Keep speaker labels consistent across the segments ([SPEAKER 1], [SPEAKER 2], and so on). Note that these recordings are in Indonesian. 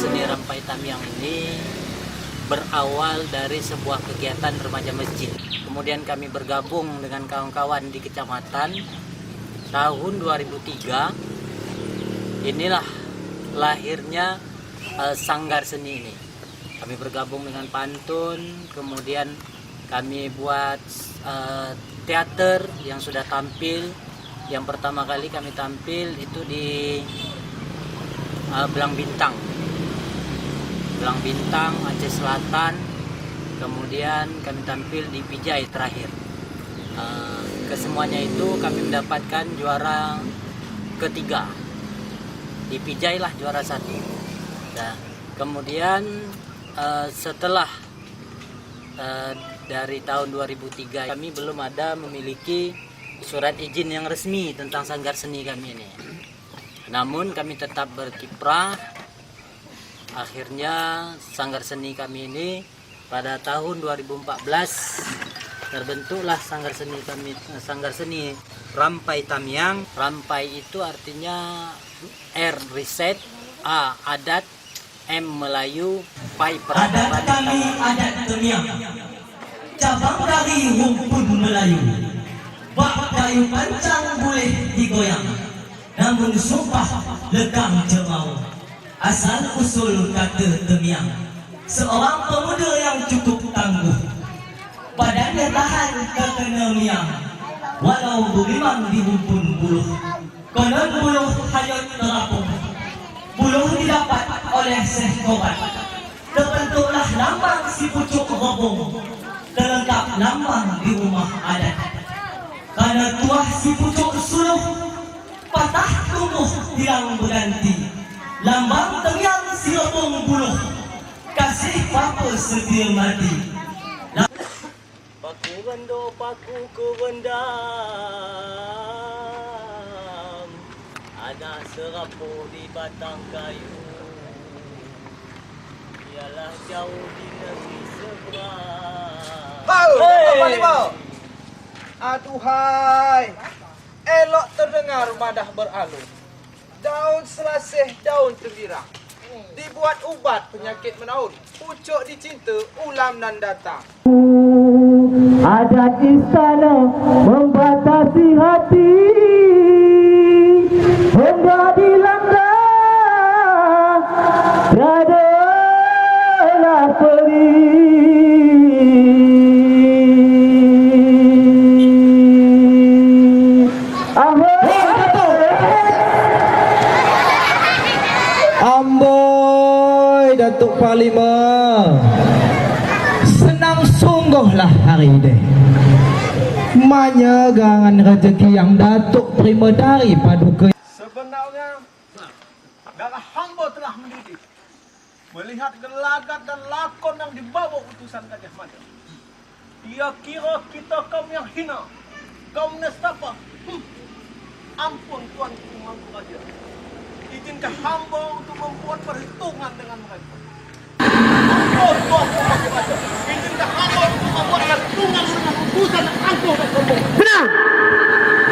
[SPEAKER 1] Seni Rampai Tamiang ini berawal dari sebuah kegiatan remaja masjid. Kemudian kami bergabung dengan kawan-kawan di kecamatan tahun 2003. Inilah lahirnya Sanggar Seni ini. Kami bergabung dengan pantun, kemudian kami buat teater yang sudah tampil. Yang pertama kali kami tampil itu di Belang Bintang, Aceh Selatan. Kemudian kami tampil di Pijai terakhir. Kesemuanya itu kami mendapatkan juara ketiga. Di Pijai lah juara satu. Nah, kemudian setelah dari tahun 2003 kami belum ada memiliki surat izin yang resmi tentang Sanggar Seni kami ini. Namun kami tetap berkiprah. Akhirnya Sanggar Seni kami ini pada tahun 2014 terbentuklah Sanggar Seni kami, Sanggar Seni Rampai Tamiang. Rampai itu artinya R riset, A adat, M Melayu, Pai peradaban.
[SPEAKER 2] Adat kami adat Tamiang, cabang dari rumpun Melayu. Bak kayu pancang boleh digoyang, namun sumpah lekang cemau. Asal usul kata Tamiang, seorang pemuda yang cukup tangguh, badannya tahan kekena miang, walau berimang di rumpun buluh. Konon buluh hanyut terapung, buluh didapat oleh Syekh Kobat. Terbentuklah lambang si pucuk robong, terlengkap lambang di rumah adat. Karena tuah si pucuk suluh, patah tumbuh hilang berganti. Lambang Tamiang si robong buluh, kasih papa setia mati. Paku rendo paku kerendam, ada serapuh di batang kayu. Ialah jauh di negeri seberang.
[SPEAKER 3] Bau! Aduhai, elok terdengar madah beralun. Daun selasih, daun tembira, dibuat ubat penyakit menaun. Pucuk dicinta, ulam nan datang.
[SPEAKER 2] Adat istana membatasi hati, hendak dilanggar, tiadalah peri.
[SPEAKER 3] Amboi Datuk Parlimen, senang sungguhlah hari ini. Menyegangan rezeki yang Datuk terima dari Paduka. Sebenarnya darah hamba telah mendidih melihat gelagat dan lakon yang dibawa utusan Gajah Mada. Dia kira kita kaum yang hina, kaum nestapa. Ampun Tuanku Mangku Raja, izinkan hamba untuk membuat perhitungan dengan mereka. Ampun Tuanku Mangku Raja, izinkan hamba untuk membuat perhitungan dengan utusan angkuh dan sombong.
[SPEAKER 4] Benar,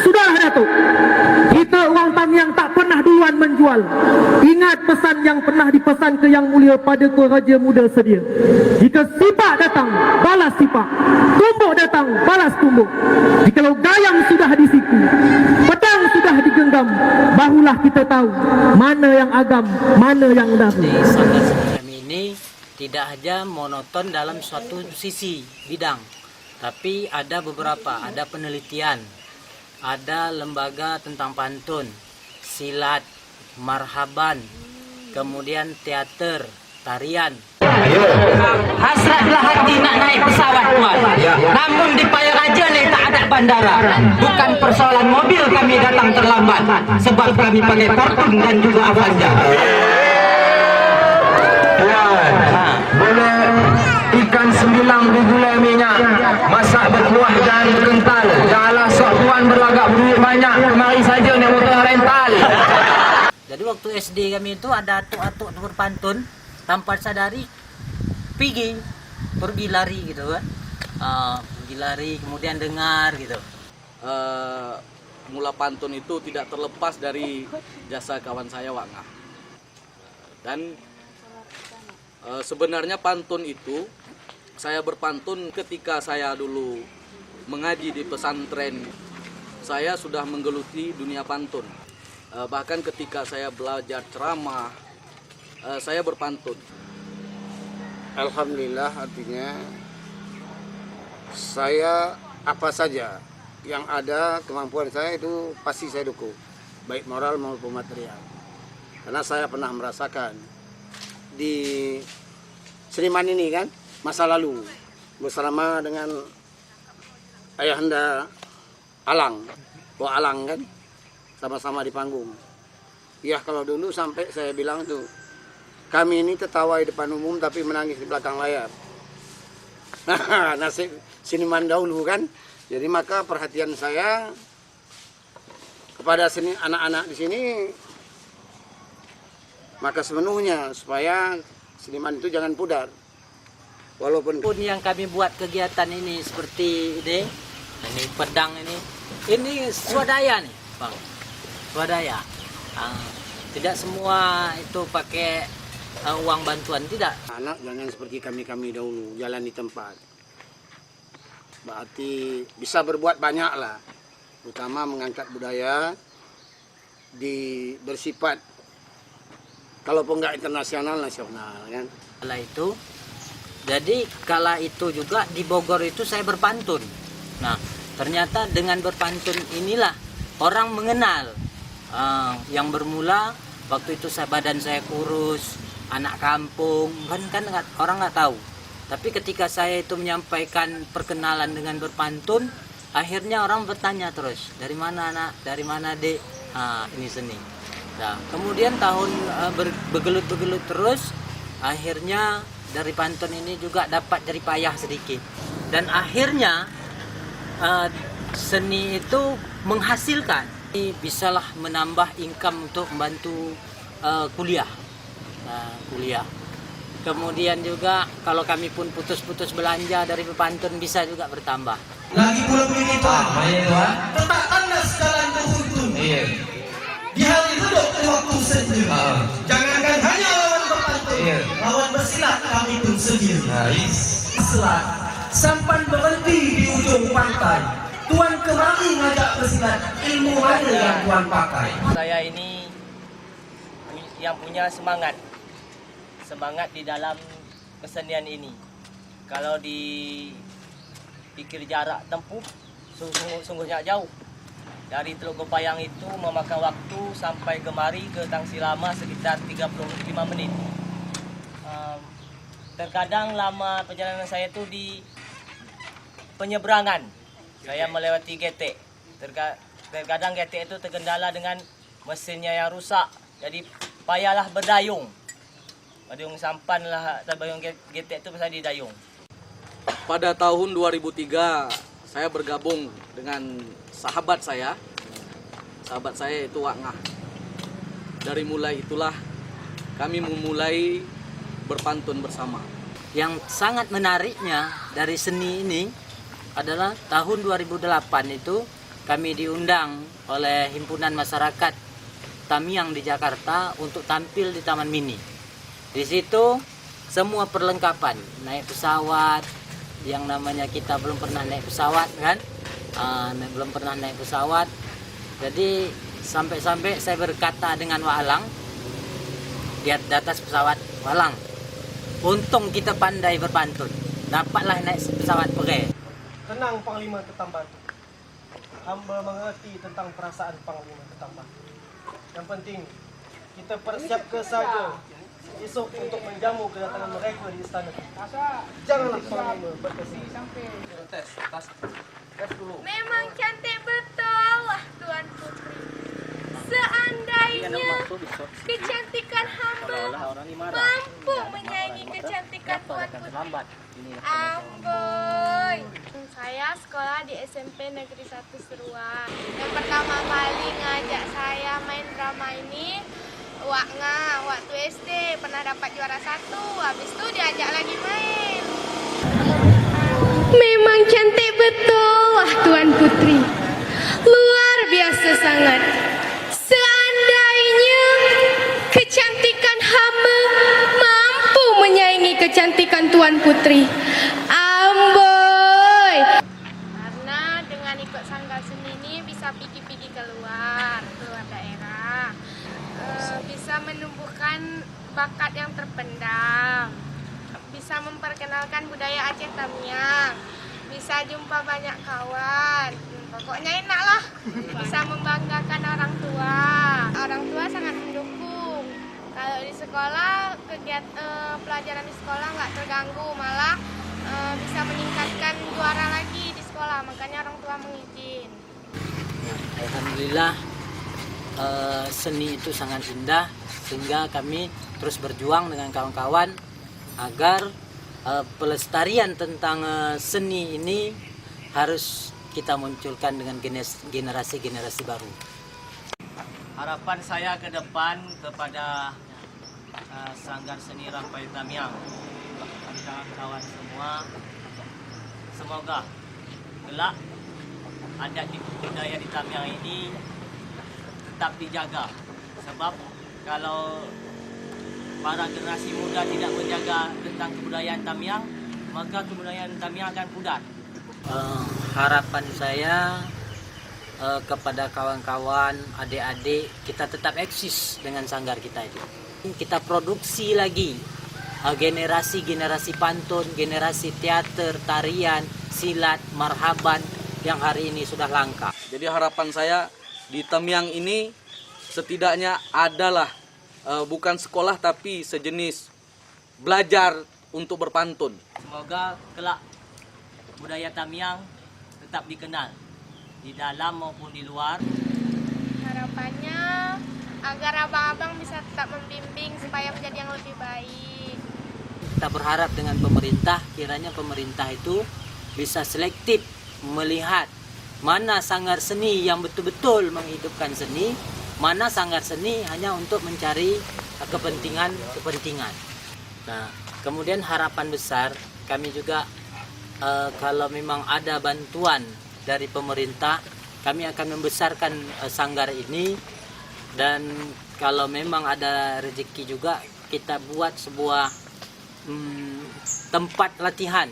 [SPEAKER 4] sudah Datuk. Kita orang Tamiang tak pernah duluan menjual. Ingat pesan yang pernah dipesan ke Yang Mulia pada Raja Muda sedia. Jika sipak datang, balas sipak. Tumbuk datang, balas tumbuk. Jikalau gayam sudah disiku, pedang sudah digenggam, barulah kita tahu mana yang agam, mana yang dahulu.
[SPEAKER 1] Di Sanggar Seni kami ini tidak hanya monoton dalam suatu sisi bidang, tapi ada beberapa, ada penelitian, ada lembaga tentang pantun, silat, marhaban, kemudian teater, tarian.
[SPEAKER 5] Hasratlah hati nak naik pesawat tuan, namun di Paya Raja ni tak ada bandara. Bukan persoalan mobil kami datang terlambat, sebab kami pakai Fortune dan juga Avanza.
[SPEAKER 6] Boleh ikan sembilang bergulai minyak, masak berkuah dan berkental. Janganlah sok tuan berlagak berduit banyak, kemari saja naik motor rental.
[SPEAKER 1] Jadi waktu SD kami itu ada atuk-atuk berpantun, tanpa sadari pergi lari gitu kan. Pergi lari kemudian dengar gitu.
[SPEAKER 7] Mula pantun itu tidak terlepas dari jasa kawan saya Wak Ngah. Dan Sebenarnya pantun itu, saya berpantun ketika saya dulu mengaji di pesantren. Saya sudah menggeluti dunia pantun. Bahkan ketika saya belajar ceramah, saya berpantun.
[SPEAKER 8] Alhamdulillah, artinya saya apa saja yang ada kemampuan saya itu pasti saya dukung, baik moral maupun material. Karena saya pernah merasakan di seniman ini kan masa lalu bersama dengan ayahanda Alang, Wak Alang kan, sama-sama di panggung. Ya kalau dulu sampai saya bilang tuh, kami ini tertawa di depan umum tapi menangis di belakang layar. Nasib seniman dahulu kan. Jadi maka perhatian saya kepada anak-anak di sini maka sepenuhnya supaya seniman itu jangan pudar. Walaupun
[SPEAKER 1] yang kami buat kegiatan ini seperti ini pedang ini swadaya nih, Bang. Swadaya. Tidak semua itu pakai uang bantuan, tidak.
[SPEAKER 8] anak jangan seperti kami dahulu jalan di tempat. Berarti bisa berbuat banyak lah, terutama mengangkat budaya bersifat kalaupun nggak internasional, nasional kan.
[SPEAKER 1] Kala itu juga di Bogor itu saya berpantun. Nah, ternyata dengan berpantun inilah orang mengenal. Yang bermula waktu itu badan saya kurus, anak kampung, kan orang nggak tahu. Tapi ketika saya itu menyampaikan perkenalan dengan berpantun, akhirnya orang bertanya terus, dari mana anak, dari mana dek, ini seni. Nah, kemudian tahun bergelut-begelut terus, akhirnya dari pantun ini juga dapat jerih payah sedikit. Dan akhirnya seni itu menghasilkan, bisalah menambah income untuk membantu kuliah. Kemudian juga kalau kami pun putus-putus belanja dari pantun bisa juga bertambah.
[SPEAKER 2] Lagi pula begini Tuhan, tetap anda sekalian berhukum. Di hari duduk waktu sedia. Jangankan hanya lawan berpantun, lawan bersilat kami pun sedia. Silat, sampan berhenti di ujung pantai. Tuan kemari ngajak bersilat, ilmu mana yang Tuan pakai?
[SPEAKER 9] Saya ini yang punya semangat di dalam kesenian ini. Kalau dipikir jarak tempuh sungguhnya jauh. Dari Teluk Gopayang itu memakan waktu sampai kemari ke Tangsi Lama sekitar 35 menit. Terkadang lama perjalanan saya itu di penyeberangan. Saya melewati GT. Terkadang GT itu terkendala dengan mesinnya yang rusak. Jadi payahlah berdayung. Dayung sampan lah, dayung GT itu bisa didayung.
[SPEAKER 7] Pada tahun 2003 saya bergabung dengan sahabat saya. Sahabat saya itu Wak Ngah. Dari mulai itulah kami memulai berpantun bersama.
[SPEAKER 1] Yang sangat menariknya dari seni ini adalah tahun 2008 itu kami diundang oleh Himpunan Masyarakat Tamiang di Jakarta untuk tampil di Taman Mini. Di situ semua perlengkapan, naik pesawat, yang namanya kita belum pernah naik pesawat kan, belum pernah naik pesawat. Jadi sampai-sampai saya berkata dengan Walang di atas pesawat, Walang, untung kita pandai berpantun, dapatlah naik pesawat pergi.
[SPEAKER 3] Tenang Panglima Ketambantu. Hamba mengerti tentang perasaan Panglima Ketambantu. Yang penting kita persiapkan saja esok untuk menjamu kedatangan mereka di istana. Janganlah Panglima berkesi. Tes dulu.
[SPEAKER 10] Memang cantik betul lah Tuan Putri. Seandainya kecantikan hamba mampu menyaingi kecantikan Tuan Putri. Amboi. Saya sekolah di SMP Negeri 1 Seruan. Yang pertama kali ngajak saya main drama ini Wak Ngah, waktu SD pernah dapat juara 1, habis itu diajak lagi main. Memang cantik betul lah Tuan Putri. Luar biasa sangat. Seandainya kecantikan hamba mampu menyaingi Tuan Putri. Amboi. Karena dengan ikut sanggar seni ini bisa pergi-pergi keluar daerah. Bisa menumbuhkan bakat yang terpendam. Bisa memperkenalkan budaya Aceh Tamiang. Bisa jumpa banyak kawan. Pokoknya enak lah. Bisa membanggakan orang tua. Orang tua sangat mendukung. Kalau di sekolah, kegiatan pelajaran di sekolah nggak terganggu, malah bisa meningkatkan juara lagi di sekolah. Makanya orang tua mengizin.
[SPEAKER 1] Alhamdulillah seni itu sangat indah, sehingga kami terus berjuang dengan kawan-kawan agar pelestarian tentang seni ini harus kita munculkan dengan generasi-generasi baru.
[SPEAKER 9] Harapan saya ke depan kepada Sanggar Seni Rampai Tamiang, kawan-kawan semua, semoga kelak adat budaya di Tamiang ini tetap dijaga. Sebab kalau para generasi muda tidak menjaga tentang kebudayaan Tamiang, maka kebudayaan Tamiang akan pudar.
[SPEAKER 1] Harapan saya kepada kawan-kawan, adik-adik, kita tetap eksis dengan sanggar kita itu. Kita produksi lagi generasi-generasi pantun, generasi teater, tarian, silat, marhaban yang hari ini sudah langka.
[SPEAKER 7] Jadi harapan saya di Tamiang ini setidaknya adalah bukan sekolah tapi sejenis belajar untuk berpantun.
[SPEAKER 9] Semoga kelak budaya Tamiang tetap dikenal di dalam maupun di luar.
[SPEAKER 10] Harapannya agar abang-abang bisa tetap membimbing supaya menjadi yang lebih baik.
[SPEAKER 1] Kita berharap dengan pemerintah, kiranya pemerintah itu bisa selektif melihat mana sanggar seni yang betul-betul menghidupkan seni, mana sanggar seni hanya untuk mencari kepentingan. Nah, kemudian harapan besar kami juga kalau memang ada bantuan dari pemerintah, kami akan membesarkan sanggar ini, dan kalau memang ada rezeki juga kita buat sebuah tempat latihan,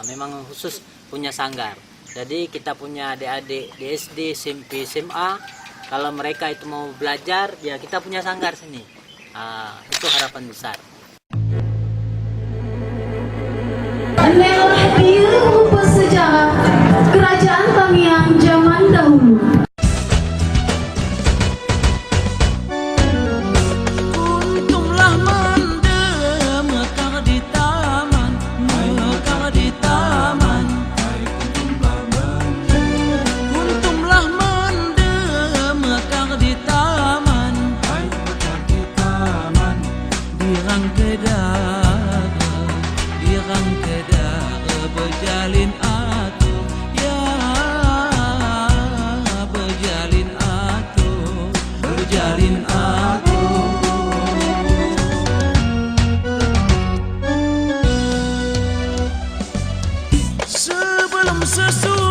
[SPEAKER 1] memang khusus punya sanggar. Jadi kita punya adik-adik di SD, SMP, SMA, kalau mereka itu mau belajar, ya kita punya sanggar seni. Itu harapan besar.
[SPEAKER 11] Inilah dia rupa sejarah kerajaan Tamiang zaman dahulu.
[SPEAKER 2] Untunglah mendem mekar di taman, mekar di taman. Untunglah mendem mekar di taman, mekar di taman. Dirangkai darah berjalin atuh, ya berjalin atuh, berjalin atuh. Sebelum sesuatu